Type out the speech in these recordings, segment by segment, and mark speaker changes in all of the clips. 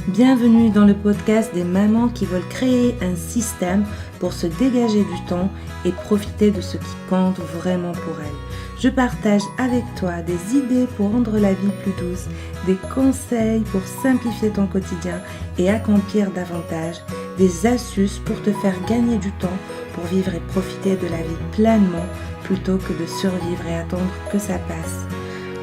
Speaker 1: Bienvenue dans le podcast des mamans qui veulent créer un système pour se dégager du temps et profiter de ce qui compte vraiment pour elles. Je partage avec toi des idées pour rendre la vie plus douce, des conseils pour simplifier ton quotidien et accomplir davantage, des astuces pour te faire gagner du temps pour vivre et profiter de la vie pleinement plutôt que de survivre et attendre que ça passe.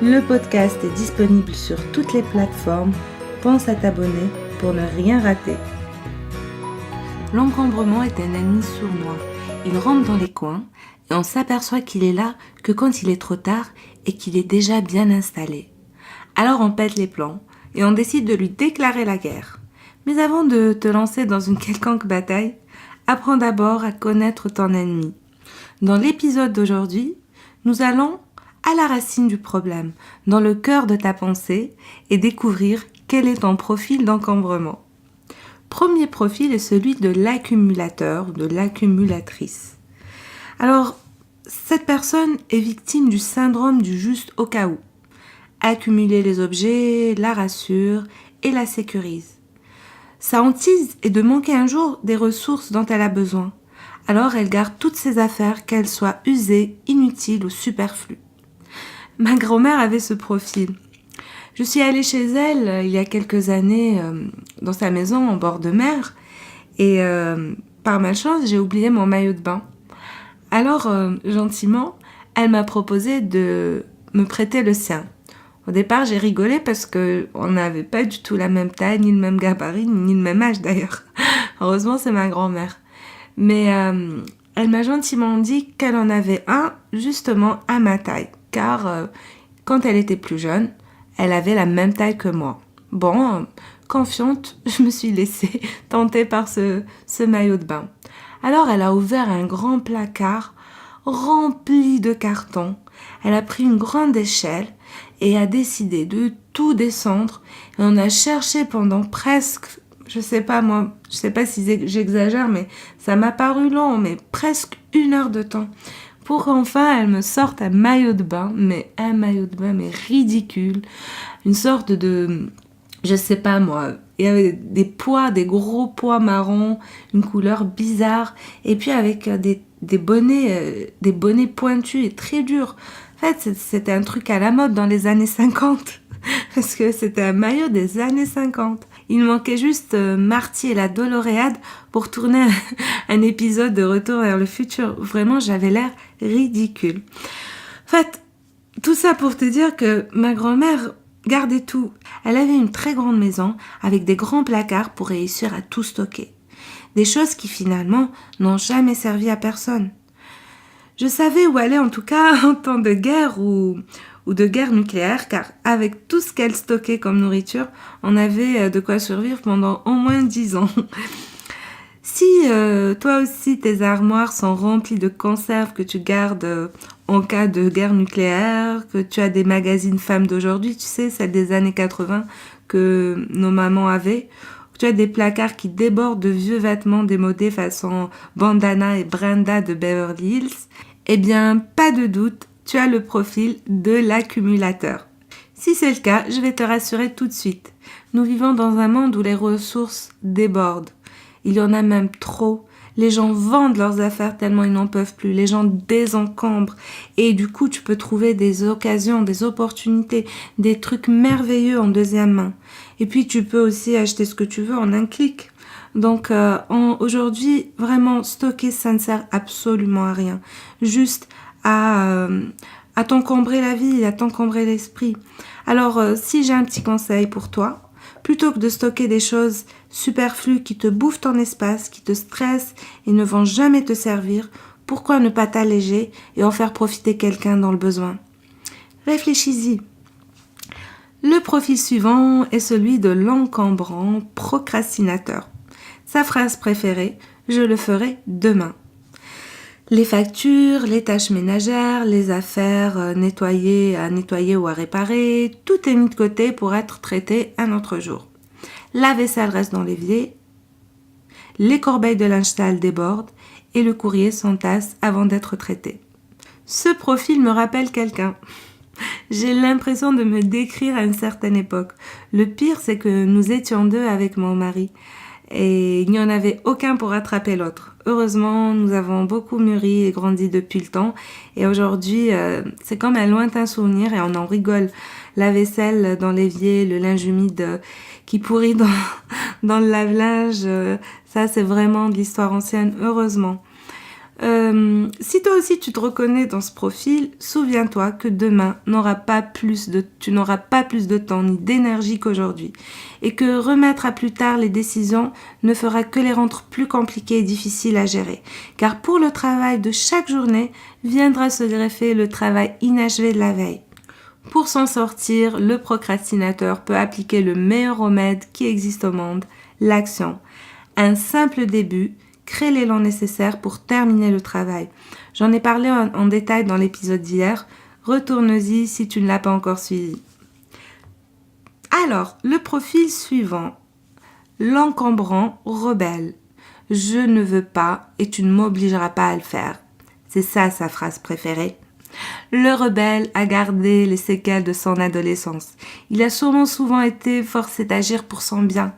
Speaker 1: Le podcast est disponible sur toutes les plateformes. Pense à t'abonner pour ne rien rater. L'encombrement est un ennemi sournois. Il rampe dans les coins et on s'aperçoit qu'il est là que quand il est trop tard et qu'il est déjà bien installé. Alors on pète les plombs et on décide de lui déclarer la guerre. Mais avant de te lancer dans une quelconque bataille, apprends d'abord à connaître ton ennemi. Dans l'épisode d'aujourd'hui, nous allons à la racine du problème, dans le cœur de ta pensée et découvrir quel est ton profil d'encombrement. Premier profil est celui de l'accumulateur ou de l'accumulatrice. Alors, cette personne est victime du syndrome du juste au cas où. Accumuler les objets la rassure et la sécurise. Sa hantise est de manquer un jour des ressources dont elle a besoin. Alors elle garde toutes ses affaires, qu'elles soient usées, inutiles ou superflues. Ma grand-mère avait ce profil. Je suis allée chez elle il y a quelques années dans sa maison en bord de mer et par malchance, j'ai oublié mon maillot de bain. Alors, gentiment, elle m'a proposé de me prêter le sien. Au départ, j'ai rigolé parce qu'on n'avait pas du tout la même taille, ni le même gabarit, ni le même âge d'ailleurs. Heureusement, c'est ma grand-mère. Mais elle m'a gentiment dit qu'elle en avait un justement à ma taille. Car quand elle était plus jeune, elle avait la même taille que moi. Bon, confiante, je me suis laissée tenter par ce maillot de bain. Alors elle a ouvert un grand placard rempli de cartons. Elle a pris une grande échelle et a décidé de tout descendre. Et on a cherché pendant presque, je sais pas si j'exagère, mais ça m'a paru long, mais presque 1 heure de temps. Pour qu'enfin elle me sorte un maillot de bain mais ridicule, une sorte de, je sais pas moi, il y avait des gros pois marrons, une couleur bizarre, et puis avec des bonnets pointus et très durs. En fait, c'était un truc à la mode dans les années 50, parce que c'était un maillot des années 50. Il manquait juste Marty et la Doloréade pour tourner un épisode de Retour vers le futur. Vraiment, j'avais l'air ridicule. En fait, tout ça pour te dire que ma grand-mère gardait tout. Elle avait une très grande maison avec des grands placards pour réussir à tout stocker. Des choses qui finalement n'ont jamais servi à personne. Je savais où aller en tout cas en temps de guerre ou de guerre nucléaire, car avec tout ce qu'elle stockait comme nourriture, on avait de quoi survivre pendant au moins 10 ans. Si toi aussi tes armoires sont remplies de conserves que tu gardes en cas de guerre nucléaire, que tu as des magazines femmes d'aujourd'hui, tu sais, celles des années 80 que nos mamans avaient, tu as des placards qui débordent de vieux vêtements démodés façon Bandana et Brenda de Beverly Hills, eh bien, pas de doute, tu as le profil de l'accumulateur. Si c'est le cas, je vais te rassurer tout de suite. Nous vivons dans un monde où les ressources débordent. Il y en a même trop. Les gens vendent leurs affaires tellement ils n'en peuvent plus. Les gens désencombrent. Et du coup, tu peux trouver des occasions, des opportunités, des trucs merveilleux en deuxième main. Et puis, tu peux aussi acheter ce que tu veux en un clic. Donc, aujourd'hui, vraiment, stocker, ça ne sert absolument à rien. Juste à t'encombrer la vie, à t'encombrer l'esprit. Alors, si j'ai un petit conseil pour toi, plutôt que de stocker des choses superflues qui te bouffent ton espace, qui te stressent et ne vont jamais te servir, pourquoi ne pas t'alléger et en faire profiter quelqu'un dans le besoin? Réfléchis-y. Le profil suivant est celui de l'encombrant procrastinateur. Sa phrase préférée, je le ferai demain. Les factures, les tâches ménagères, les affaires à nettoyer ou à réparer, tout est mis de côté pour être traité un autre jour. La vaisselle reste dans l'évier, les corbeilles de linge sale débordent et le courrier s'entasse avant d'être traité. Ce profil me rappelle quelqu'un. J'ai l'impression de me décrire à une certaine époque. Le pire, c'est que nous étions deux avec mon mari. Et il n'y en avait aucun pour rattraper l'autre. Heureusement, nous avons beaucoup mûri et grandi depuis le temps. Et aujourd'hui, c'est comme un lointain souvenir et on en rigole. La vaisselle dans l'évier, le linge humide qui pourrit dans le lave-linge, ça c'est vraiment de l'histoire ancienne, heureusement. Si toi aussi tu te reconnais dans ce profil, souviens-toi que demain tu n'auras pas plus de temps ni d'énergie qu'aujourd'hui et que remettre à plus tard les décisions ne fera que les rendre plus compliquées et difficiles à gérer. Car pour le travail de chaque journée viendra se greffer le travail inachevé de la veille. Pour s'en sortir, le procrastinateur peut appliquer le meilleur remède qui existe au monde, l'action. Un simple début crée l'élan nécessaire pour terminer le travail. J'en ai parlé en détail dans l'épisode d'hier. Retourne-y si tu ne l'as pas encore suivi. Alors, le profil suivant. L'encombrant rebelle. Je ne veux pas et tu ne m'obligeras pas à le faire. C'est ça sa phrase préférée. Le rebelle a gardé les séquelles de son adolescence. Il a souvent été forcé d'agir pour son bien.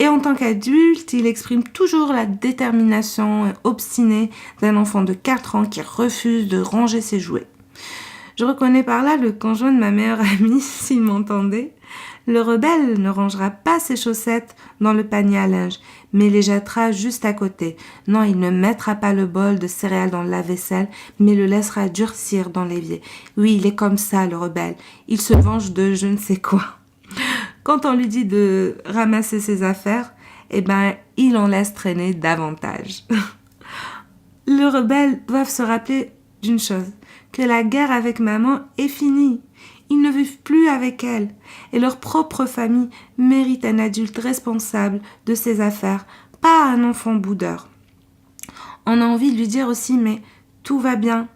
Speaker 1: Et en tant qu'adulte, il exprime toujours la détermination obstinée d'un enfant de 4 ans qui refuse de ranger ses jouets. Je reconnais par là le conjoint de ma meilleure amie, s'il m'entendait. Le rebelle ne rangera pas ses chaussettes dans le panier à linge, mais les jettera juste à côté. Non, il ne mettra pas le bol de céréales dans le lave-vaisselle, mais le laissera durcir dans l'évier. Oui, il est comme ça, le rebelle. Il se venge de je ne sais quoi. Quand on lui dit de ramasser ses affaires, il en laisse traîner davantage. Le rebelle doit se rappeler d'une chose, que la guerre avec maman est finie. Ils ne vivent plus avec elle et leur propre famille mérite un adulte responsable de ses affaires, pas un enfant boudeur. On a envie de lui dire aussi, mais tout va bien,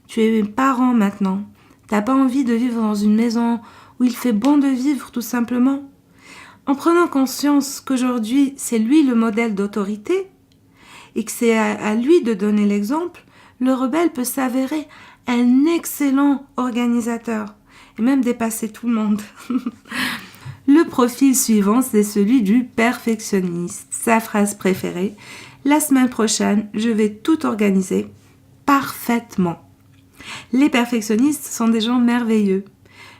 Speaker 1: tu es parent maintenant, t'as pas envie de vivre dans une maison où il fait bon de vivre tout simplement. En prenant conscience qu'aujourd'hui c'est lui le modèle d'autorité et que c'est à lui de donner l'exemple, le rebelle peut s'avérer un excellent organisateur et même dépasser tout le monde. Le profil suivant, c'est celui du perfectionniste. Sa phrase préférée, la semaine prochaine, je vais tout organiser parfaitement. Les perfectionnistes sont des gens merveilleux,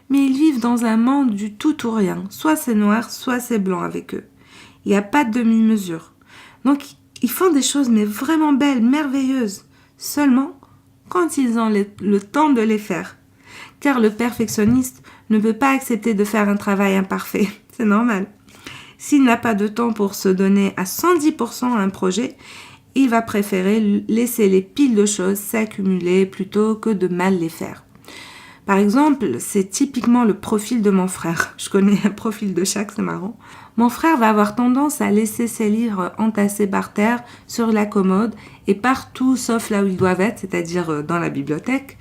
Speaker 1: mais ils vivent dans un monde du tout ou rien. Soit c'est noir, soit c'est blanc avec eux. Il n'y a pas de demi-mesure. Donc, ils font des choses mais vraiment belles, merveilleuses, seulement quand ils ont le temps de les faire. Car le perfectionniste ne peut pas accepter de faire un travail imparfait. C'est normal. S'il n'a pas de temps pour se donner à 110% à un projet, il va préférer laisser les piles de choses s'accumuler plutôt que de mal les faire. Par exemple, c'est typiquement le profil de mon frère. Je connais un profil de chaque, c'est marrant. Mon frère va avoir tendance à laisser ses livres entassés par terre, sur la commode et partout sauf là où ils doivent être, c'est-à-dire dans la bibliothèque.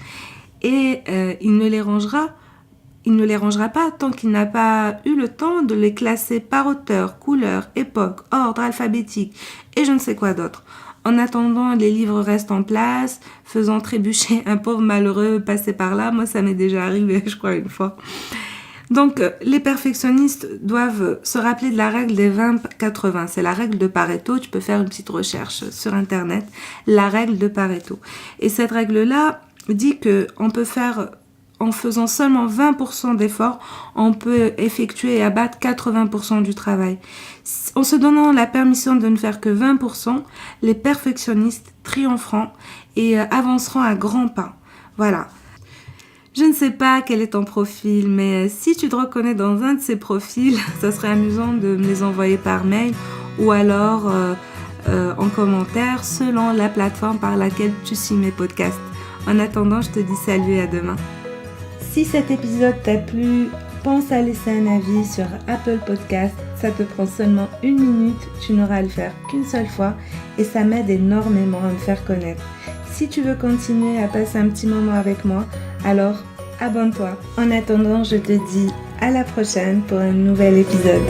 Speaker 1: Et il ne les rangera pas tant qu'il n'a pas eu le temps de les classer par auteur, couleur, époque, ordre alphabétique et je ne sais quoi d'autre. En attendant, les livres restent en place, faisant trébucher un pauvre malheureux passé par là. Moi, ça m'est déjà arrivé, je crois, une fois. Donc, les perfectionnistes doivent se rappeler de la règle des 20-80. C'est la règle de Pareto. Tu peux faire une petite recherche sur Internet. La règle de Pareto. Et cette règle-là dit qu'on peut faire, en faisant seulement 20% d'efforts, on peut effectuer et abattre 80% du travail. En se donnant la permission de ne faire que 20%, les perfectionnistes triompheront et avanceront à grands pas. Voilà. Je ne sais pas quel est ton profil, mais si tu te reconnais dans un de ces profils, ça serait amusant de me les envoyer par mail ou alors en commentaire selon la plateforme par laquelle tu suis mes podcasts. En attendant, je te dis salut et à demain. Si cet épisode t'a plu, pense à laisser un avis sur Apple Podcast. Ça te prend seulement 1 minute, tu n'auras à le faire qu'une seule fois et ça m'aide énormément à me faire connaître. Si tu veux continuer à passer un petit moment avec moi, alors abonne-toi. En attendant, je te dis à la prochaine pour un nouvel épisode.